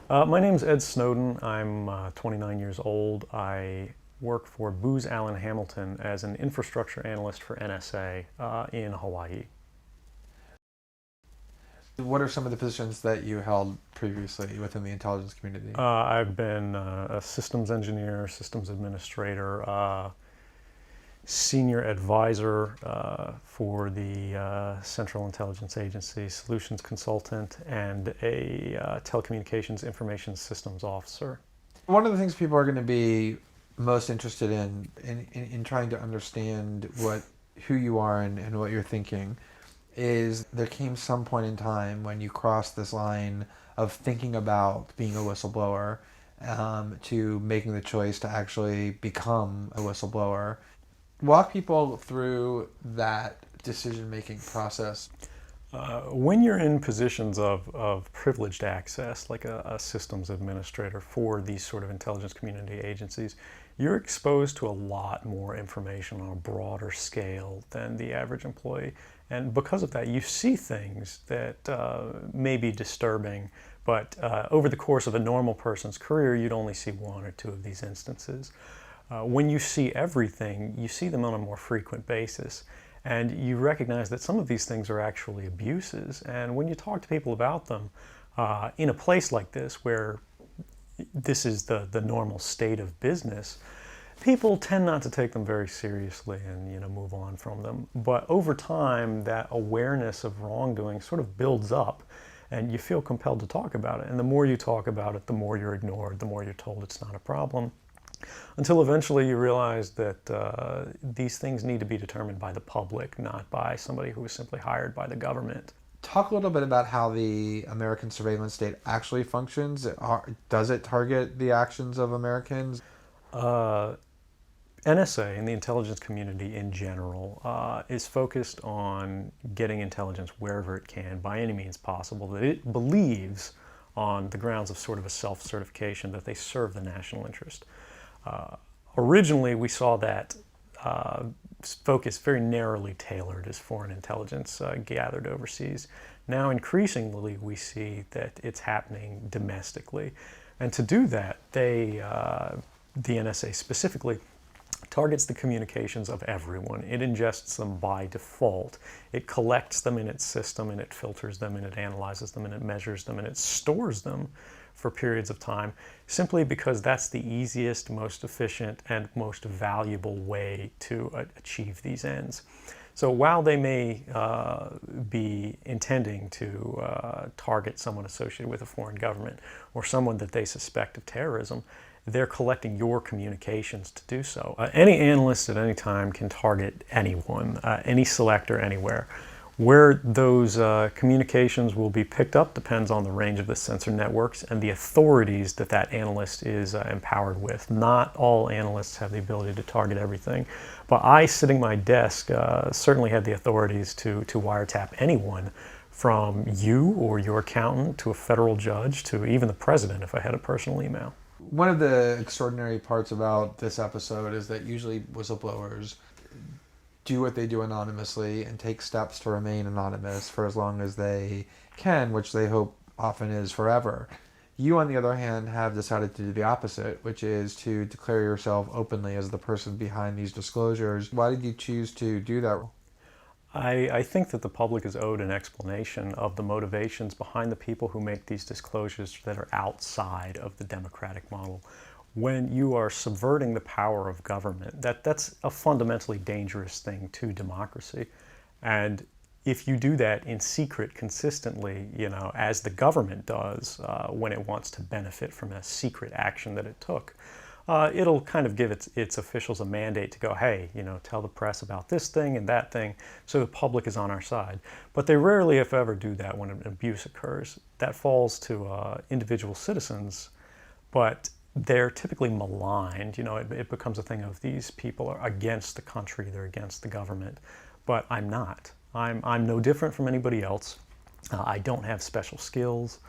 My name's Ed Snowden. I'm 29 years old. I work for Booz Allen Hamilton as an infrastructure analyst for NSA in Hawaii. What are some of the positions that you held previously within the intelligence community? I've been a systems engineer, systems administrator, senior advisor for the Central Intelligence Agency, solutions consultant, and a telecommunications information systems officer. One of the things people are going to be most interested in trying to understand who you are and what you're thinking is there came some point in time when you crossed this line of thinking about being a whistleblower to making the choice to actually become a whistleblower. Walk people through that decision-making process. When you're in positions of privileged access, like a systems administrator for these sort of intelligence community agencies, you're exposed to a lot more information on a broader scale than the average employee. And because of that, you see things that may be disturbing, but over the course of a normal person's career, you'd only see one or two of these instances. When you see everything, you see them on a more frequent basis. And you recognize that some of these things are actually abuses. And when you talk to people about them, in a place like this where this is the normal state of business, people tend not to take them very seriously and move on from them. But over time, that awareness of wrongdoing sort of builds up, and you feel compelled to talk about it. And the more you talk about it, the more you're ignored, the more you're told it's not a problem, until eventually you realize that these things need to be determined by the public, not by somebody who is simply hired by the government. Talk a little bit about how the American surveillance state actually functions. Does it target the actions of Americans? NSA and the intelligence community in general is focused on getting intelligence wherever it can, by any means possible, that it believes on the grounds of sort of a self-certification that they serve the national interest. Originally, we saw that focus very narrowly tailored as foreign intelligence gathered overseas. Now, increasingly, we see that it's happening domestically. And to do that, the NSA specifically targets the communications of everyone. It ingests them by default. It collects them in its system, and it filters them, and it analyzes them, and it measures them, and it stores them for periods of time, simply because that's the easiest, most efficient, and most valuable way to achieve these ends. So while they may be intending to target someone associated with a foreign government or someone that they suspect of terrorism, they're collecting your communications to do so. Any analyst at any time can target anyone, any selector, anywhere. Where those communications will be picked up depends on the range of the sensor networks and the authorities that that analyst is empowered with. Not all analysts have the ability to target everything, but I, sitting at my desk, certainly had the authorities to wiretap anyone, from you or your accountant to a federal judge to even the president if I had a personal email. One of the extraordinary parts about this episode is that usually whistleblowers do what they do anonymously and take steps to remain anonymous for as long as they can, which they hope often is forever. You, on the other hand, have decided to do the opposite, which is to declare yourself openly as the person behind these disclosures. Why did you choose to do that? I think that the public is owed an explanation of the motivations behind the people who make these disclosures that are outside of the democratic model. When you are subverting the power of government, that's a fundamentally dangerous thing to democracy. And if you do that in secret consistently, as the government does when it wants to benefit from a secret action that it took, it'll kind of give its officials a mandate to go, hey, tell the press about this thing and that thing, so the public is on our side. But they rarely, if ever, do that when an abuse occurs. That falls to individual citizens, but they're typically maligned. It becomes a thing of these people are against the country, they're against the government. But I'm not. I'm no different from anybody else. I don't have special skills.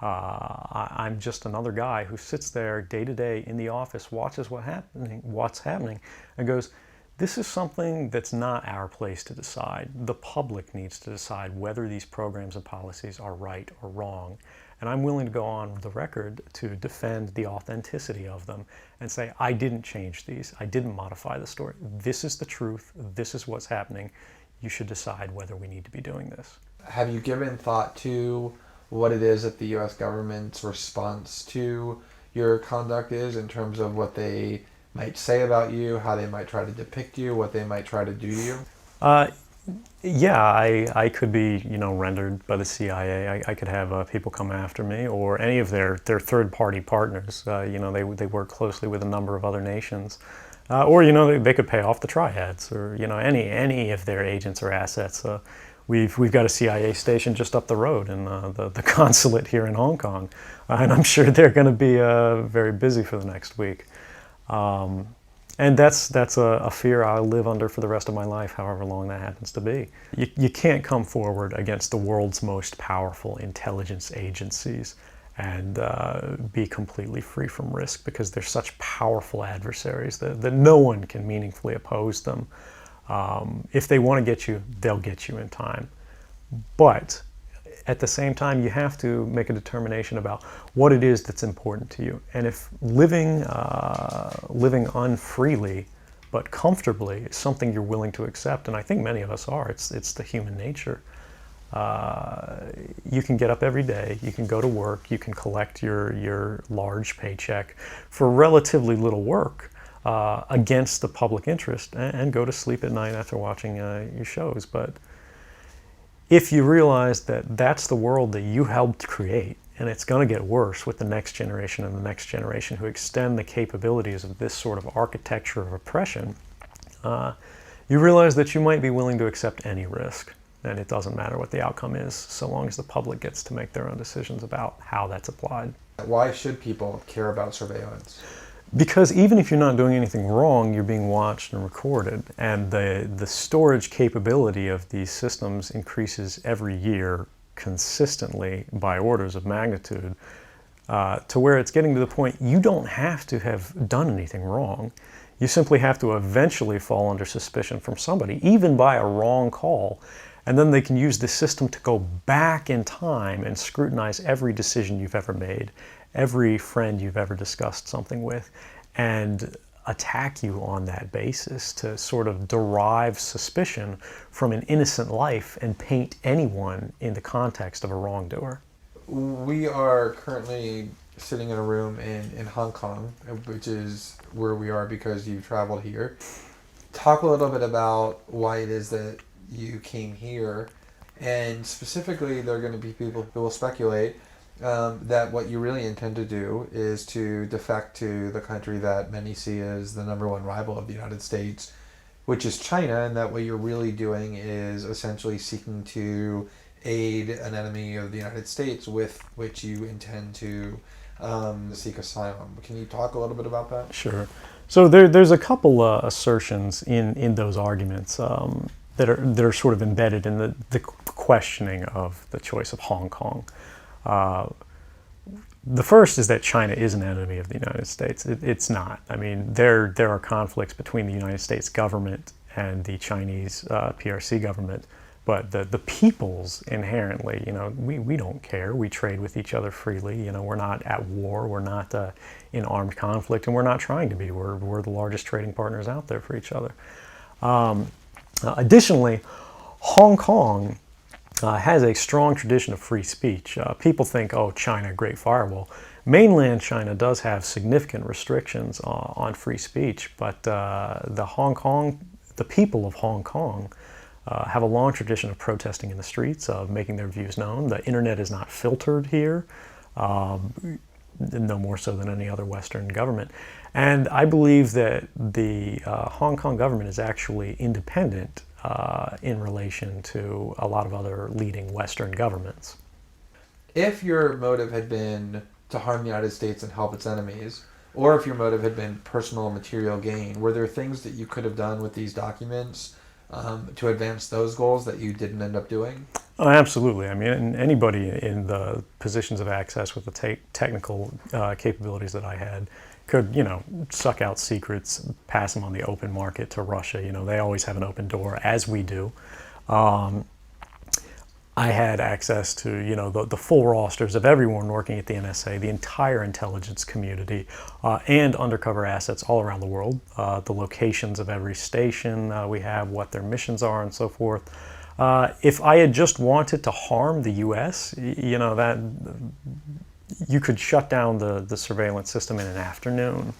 I'm just another guy who sits there day to day in the office, watches what's happening, and goes, this is something that's not our place to decide. The public needs to decide whether these programs and policies are right or wrong. And I'm willing to go on the record to defend the authenticity of them and say, I didn't change these. I didn't modify the story. This is the truth. This is what's happening. You should decide whether we need to be doing this. Have you given thought to what it is that the U.S. government's response to your conduct is, in terms of what they might say about you, how they might try to depict you, what they might try to do to you? Yeah, I could be, rendered by the CIA. I could have people come after me, or any of their third-party partners. They work closely with a number of other nations. Or they could pay off the triads, or any of their agents or assets. We've got a CIA station just up the road in the consulate here in Hong Kong, and I'm sure they're going to be very busy for the next week. And that's a fear I'll live under for the rest of my life, however long that happens to be. You can't come forward against the world's most powerful intelligence agencies and be completely free from risk, because they're such powerful adversaries that no one can meaningfully oppose them. If they want to get you, they'll get you in time. But at the same time, you have to make a determination about what it is that's important to you. And if living unfreely but comfortably is something you're willing to accept, and I think many of us are, it's the human nature. You can get up every day, you can go to work, you can collect your large paycheck for relatively little work against the public interest, and go to sleep at night after watching your shows. But if you realize that that's the world that you helped create, and it's going to get worse with the next generation and the next generation who extend the capabilities of this sort of architecture of oppression, you realize that you might be willing to accept any risk. And it doesn't matter what the outcome is, so long as the public gets to make their own decisions about how that's applied. Why should people care about surveillance? Because even if you're not doing anything wrong, you're being watched and recorded. And the storage capability of these systems increases every year consistently by orders of magnitude, to where it's getting to the point you don't have to have done anything wrong. You simply have to eventually fall under suspicion from somebody, even by a wrong call. And then they can use the system to go back in time and scrutinize every decision you've ever made, every friend you've ever discussed something with, and attack you on that basis to sort of derive suspicion from an innocent life and paint anyone in the context of a wrongdoer. We are currently sitting in a room in Hong Kong, which is where we are because you've traveled here. Talk a little bit about why it is that you came here, and specifically there are going to be people who will speculate that what you really intend to do is to defect to the country that many see as the number one rival of the United States, which is China, and that what you're really doing is essentially seeking to aid an enemy of the United States with which you intend to seek asylum. Can you talk a little bit about that? Sure. So there's a couple assertions in those arguments that are sort of embedded in the questioning of the choice of Hong Kong. The first is that China is an enemy of the United States. It's not. I mean, there are conflicts between the United States government and the Chinese PRC government, but the peoples inherently, we don't care. We trade with each other freely. We're not at war. We're not in armed conflict, and we're not trying to be. We're the largest trading partners out there for each other. Additionally, Hong Kong has a strong tradition of free speech. People think, oh, China, great firewall. Mainland China does have significant restrictions on free speech, but the people of Hong Kong have a long tradition of protesting in the streets, of making their views known. The internet is not filtered here, no more so than any other Western government. And I believe that the Hong Kong government is actually independent in relation to a lot of other leading Western governments. If your motive had been to harm the United States and help its enemies, or if your motive had been personal material gain, were there things that you could have done with these documents to advance those goals that you didn't end up doing? Oh, absolutely. I mean, anybody in the positions of access with the technical capabilities that I had could, suck out secrets, pass them on the open market to Russia. They always have an open door, as we do. I had access to, the full rosters of everyone working at the NSA, the entire intelligence community, and undercover assets all around the world, the locations of every station we have, what their missions are, and so forth. If I had just wanted to harm the U.S., that you could shut down the surveillance system in an afternoon.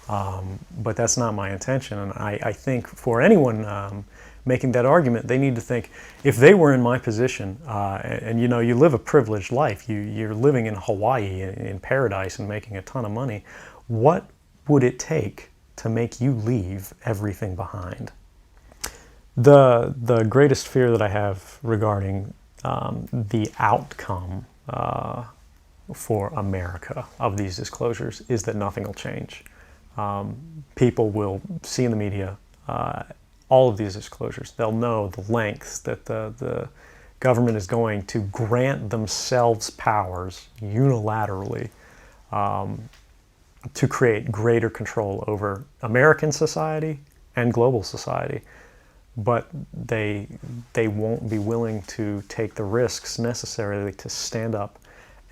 But that's not my intention, and I think for anyone making that argument, they need to think, if they were in my position, and you live a privileged life, you're living in Hawaii in paradise and making a ton of money, what would it take to make you leave everything behind? The greatest fear that I have regarding the outcome for America of these disclosures is that nothing will change. People will see in the media all of these disclosures. They'll know the lengths that the government is going to grant themselves powers unilaterally to create greater control over American society and global society. But they won't be willing to take the risks necessarily to stand up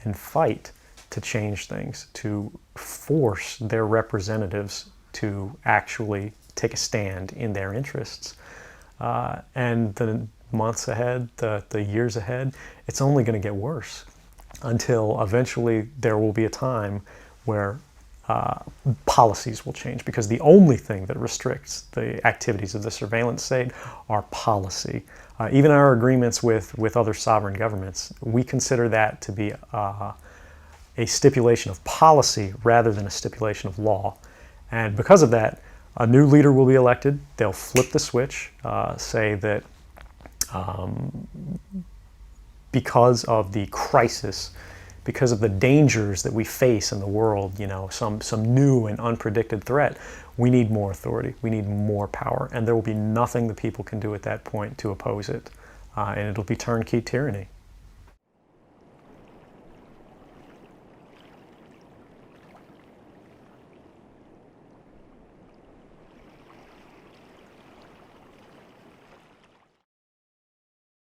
and fight to change things, to force their representatives to actually take a stand in their interests. And the months ahead, the years ahead, it's only going to get worse until eventually there will be a time where policies will change, because the only thing that restricts the activities of the surveillance state are policy. Even our agreements with other sovereign governments, we consider that to be a stipulation of policy rather than a stipulation of law. And because of that, a new leader will be elected. They'll flip the switch, say that because of the crisis, because of the dangers that we face in the world, some new and unpredicted threat, we need more authority, we need more power, and there will be nothing the people can do at that point to oppose it, and it'll be turnkey tyranny.